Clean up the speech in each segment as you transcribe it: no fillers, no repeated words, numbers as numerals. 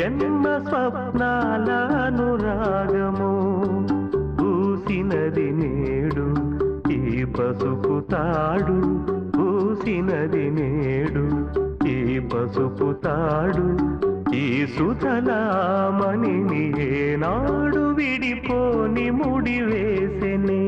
జన్మ స్వప్నాల అనురాగము పూసినది నేడు ఈ పసుపు తాడు పూసినది నేడు ఈ పసుపు తాడు ఈ సుతలామణిని ఏనాడు విడిపోని ముడి వేసెనే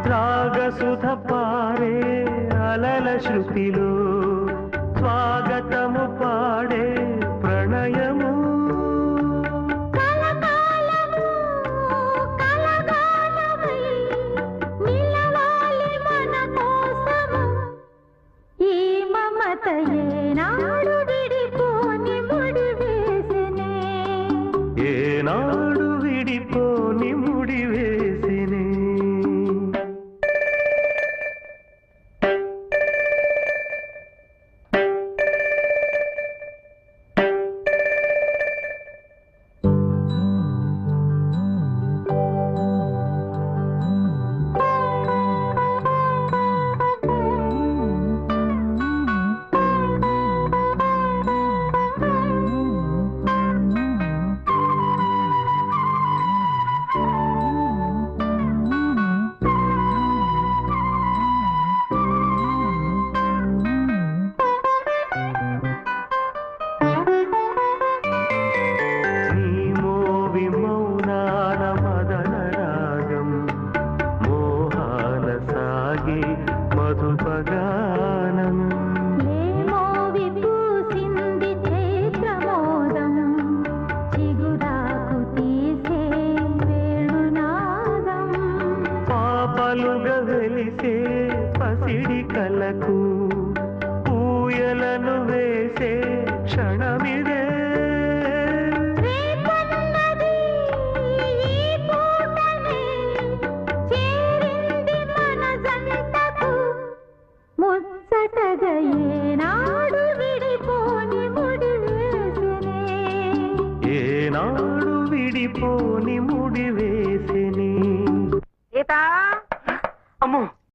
రాగసుధ పారే అలల శృతిలో స్వాగతము పాడే ప్రణయము ఏనాడు విడిపోని ముడి వేసినే వెలిసే పసిడి కలకు పూయలను వేసే క్షణమిదే ముచ్చటగా ఏనాడు విడిపోని ముడి వేసినే ఏనాడు విడిపోని ముడి వేసినే అమ్మో